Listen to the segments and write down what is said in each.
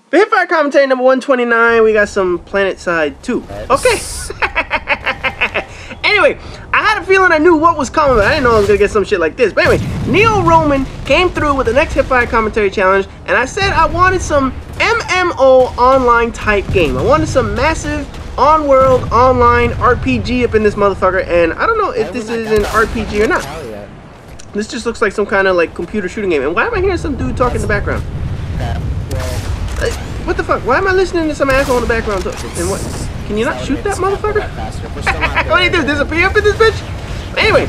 For Hitfire commentary number 129, we got some Planet Side 2. Okay. Anyway, I had a feeling I knew what was coming, but I didn't know I was gonna get some shit like this. But anyway, NeoRoman came through with the next Hitfire commentary challenge, and I said I wanted some MMO online type game. I wanted some massive on-world online RPG up in this motherfucker, and I don't know if this is an RPG or not. This just looks like some kind of like computer shooting game. And why am I hearing some dude talking in the background? What the fuck? Why am I listening to some asshole in the background? And what? Can you not shoot that motherfucker? What do you do? Disappear up in this bitch? Anyway,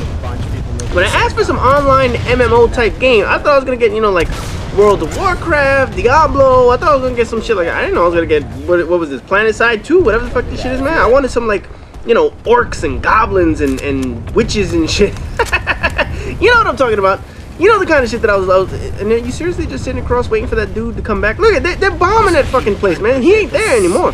when I asked for some online MMO type game, I thought I was gonna get, you know, like World of Warcraft, Diablo. I thought I was gonna get some shit like that. I didn't know I was gonna get what was this? Planet Side 2? Whatever the fuck this shit is, man. I wanted some like, you know, orcs and goblins and witches and shit. You know what I'm talking about. You know the kind of shit that I was and then you seriously just sitting across waiting for that dude to come back? Look at they're bombing that fucking place, man. He ain't there anymore.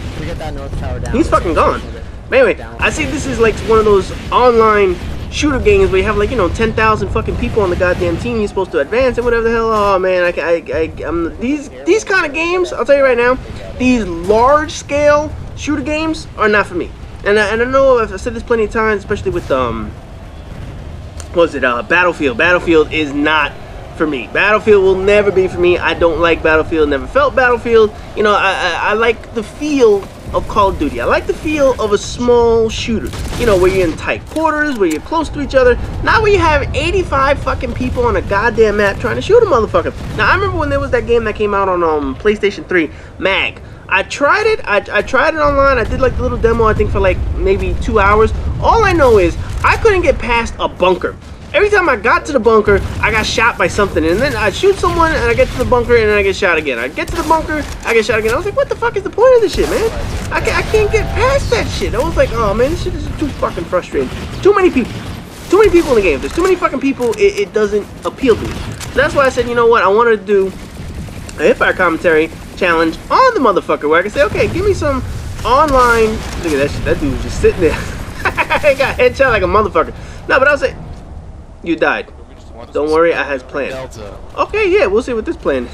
He's fucking gone. But anyway, I see this is like one of those online shooter games where you have like, you know, 10,000 fucking people on the goddamn team. You're supposed to advance and whatever the hell. Oh man, these kind of games, I'll tell you right now, these large scale shooter games are not for me. And I know I've said this plenty of times, especially with Battlefield. Battlefield is not for me. Battlefield will never be for me. I don't like Battlefield. Never felt Battlefield. You know, I like the feel of Call of Duty. I like the feel of a small shooter. You know, where you're in tight quarters, where you're close to each other. Not where you have 85 fucking people on a goddamn map trying to shoot a motherfucker. Now, I remember when there was that game that came out on PlayStation 3, MAG. I tried it. I tried it online. I did like the little demo, I think, for like maybe 2 hours. All I know is I couldn't get past a bunker. Every time I got to the bunker, I got shot by something, and then I shoot someone, and I get to the bunker, and then I get shot again. I get to the bunker, I get shot again. I was like, what the fuck is the point of this shit, man? I can't get past that shit. I was like, oh man, this shit is too fucking frustrating. Too many people. Too many people in the game. If there's too many fucking people, it doesn't appeal to me. So that's why I said, you know what, I wanted to do a Hitfire commentary challenge on the motherfucker where I can say, okay, give me some online. Look at that shit. That dude was just sitting there. I got headshot like a motherfucker. No, but I'll say, you died. Don't worry, I has planned. Okay, yeah, we'll see what this plan.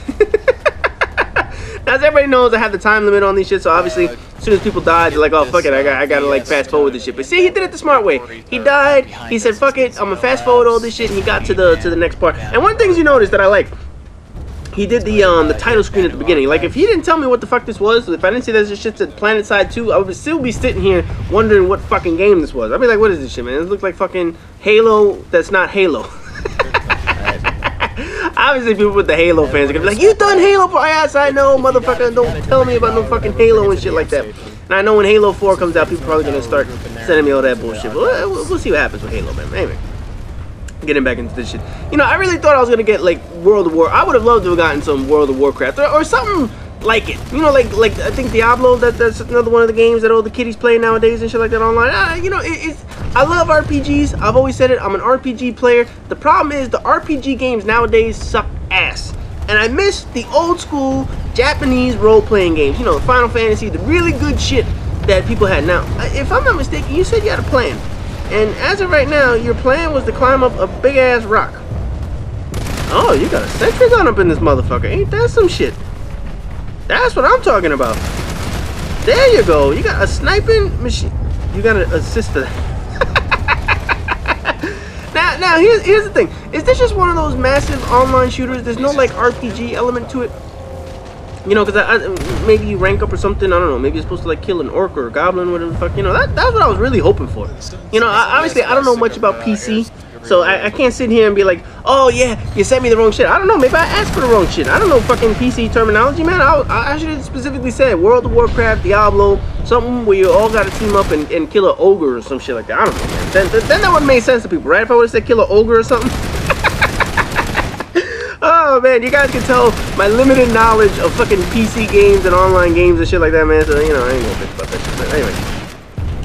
Now, as everybody knows, I have the time limit on these shit, so obviously, as soon as people die, they're like, oh, fuck it, I gotta like fast forward this shit. But see, he did it the smart way. He died, he said, fuck it, I'm gonna fast forward all this shit, and he got to the next part. And one of the things you notice that I like, he did the title screen at the beginning. Like, if he didn't tell me what the fuck this was, if I didn't see that this shit said Planet Side 2, I would still be sitting here wondering what fucking game this was. I'd be like, what is this shit, man? It looks like fucking Halo that's not Halo. Obviously, people with the Halo fans are gonna be like, you done Halo for yes, I know, motherfucker. Don't tell me about no fucking Halo and shit like that. And I know when Halo 4 comes out, people are probably gonna start sending me all that bullshit. But we'll see what happens with Halo, man. Anyway. Getting back into this shit. You know, I really thought I was gonna get like World of War. I would have loved to have gotten some World of Warcraft or something like it. You know, like I think Diablo. That's another one of the games that all the kiddies play nowadays and shit like that online. You know, I love RPGs. I've always said it. I'm an RPG player. The problem is the RPG games nowadays suck ass, and I miss the old school Japanese role-playing games. You know, Final Fantasy, the really good shit that people had. Now, if I'm not mistaken, you said you had a plan. And as of right now, your plan was to climb up a big-ass rock. Oh, you got a sentry gun up in this motherfucker. Ain't that some shit? That's what I'm talking about. There you go. You got a sniping machine. You got an assist for that. now here's the thing. Is this just one of those massive online shooters? There's no, like, RPG element to it? You know, because maybe you rank up or something. I don't know. Maybe you're supposed to like kill an orc or a goblin, whatever the fuck. You know, that's what I was really hoping for. You know, obviously I don't know much about PC, so I can't sit here and be like, oh yeah, you sent me the wrong shit. I don't know. Maybe I asked for the wrong shit. I don't know fucking PC terminology, man. I should have specifically said World of Warcraft, Diablo, something where you all got to team up and kill an ogre or some shit like that. I don't know, man. Then that would have made sense to people, right? If I would have said kill an ogre or something. Oh man, you guys can tell my limited knowledge of fucking PC games and online games and shit like that, man. So, you know, I ain't gonna bitch about that shit. But anyway.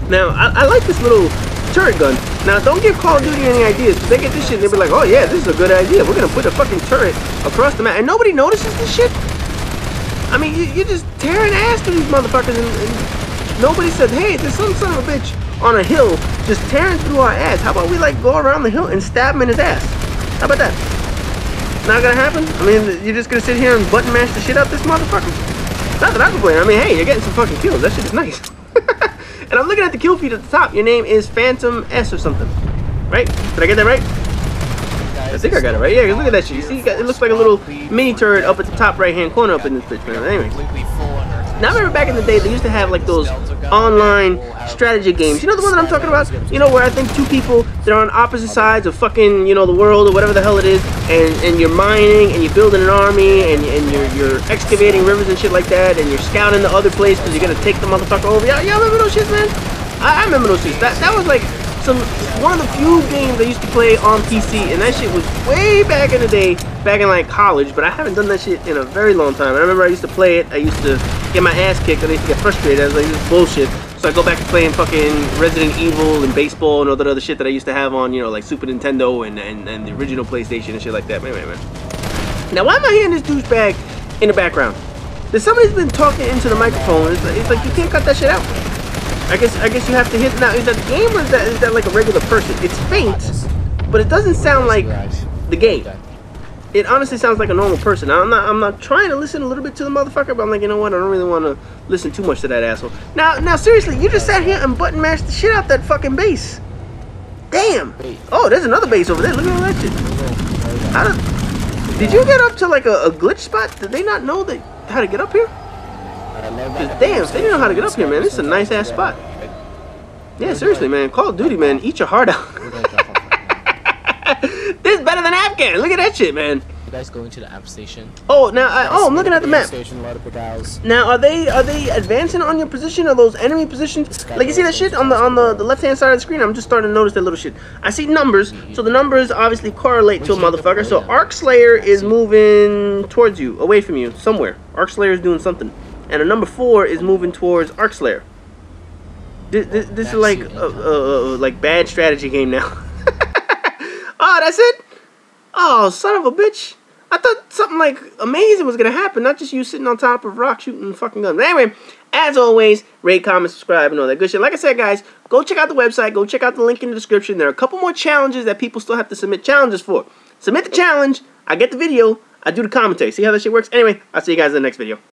Now, I like this little turret gun. Now, don't give Call of Duty any ideas. Because they get this shit and they'll be like, oh yeah, this is a good idea. We're gonna put a fucking turret across the map. And nobody notices this shit? I mean, you're just tearing ass to these motherfuckers and nobody said, hey, there's some son of a bitch on a hill just tearing through our ass. How about we like go around the hill and stab him in his ass? How about that? Not gonna happen? I mean, you're just gonna sit here and button mash the shit out this motherfucker? Not that I complain. I mean, hey, you're getting some fucking kills. That shit is nice. And I'm looking at the kill feed at the top. Your name is Phantom S or something, right? Did I get that right? I think I got it right. Yeah, look at that shit. You see, it looks like a little mini turret up at the top right-hand corner up in this bitch, man. Anyway. Now, I remember back in the day, they used to have, like, those online strategy games. You know the one that I'm talking about? You know, where I think two people, they're on opposite sides of fucking, you know, the world or whatever the hell it is, and you're mining, and you're building an army, and you're excavating rivers and shit like that, and you're scouting the other place because you're gonna take the motherfucker over. Y'all remember those shits, man? I remember those shits. That was, like, one of the few games I used to play on PC, and that shit was way back in the day, back in like college, but I haven't done that shit in a very long time. I remember I used to play it, I used to get my ass kicked, and I used to get frustrated. I was like, this is bullshit. So I go back to playing fucking Resident Evil and baseball and all that other shit that I used to have on, you know, like Super Nintendo and the original PlayStation and shit like that. Man. Now, why am I hearing this douchebag in the background? There's somebody's been talking into the microphone. It's like you can't cut that shit out. I guess you have to hit. Now, is that the game or is that like a regular person? It's faint, but it doesn't sound like the game. It honestly sounds like a normal person. Now, I'm not trying to listen a little bit to the motherfucker, but I'm like, you know what? I don't really want to listen too much to that asshole. Now, seriously, you just sat here and button mashed the shit out that fucking base. Damn. Oh, there's another base over there. Look at all that shit. Did you get up to like a glitch spot? Did they not know how to get up here? Damn, if they didn't know how to get up here, man, this is a nice ass spot. Yeah, seriously, man. Call of Duty, man. Eat your heart out. This is better than Afghan. Look at that shit, man. You guys going to the app station? Oh, now I'm looking at the map. Now, are they advancing on your position? Are those enemy positions? Like you see that shit on the left hand side of the screen? I'm just starting to notice that little shit. I see numbers, so the numbers obviously correlate to a motherfucker. So Arc Slayer is moving towards you, away from you, somewhere. Arc Slayer is doing something. And a number 4 is moving towards Arc Slayer. This is like bad strategy game now. Oh, that's it? Oh, son of a bitch. I thought something like amazing was gonna happen, not just you sitting on top of rock shooting fucking guns. But anyway, as always, rate, comment, subscribe, and all that good shit. Like I said, guys, go check out the website. Go check out the link in the description. There are a couple more challenges that people still have to submit challenges for. Submit the challenge. I get the video. I do the commentary. See how that shit works? Anyway, I'll see you guys in the next video.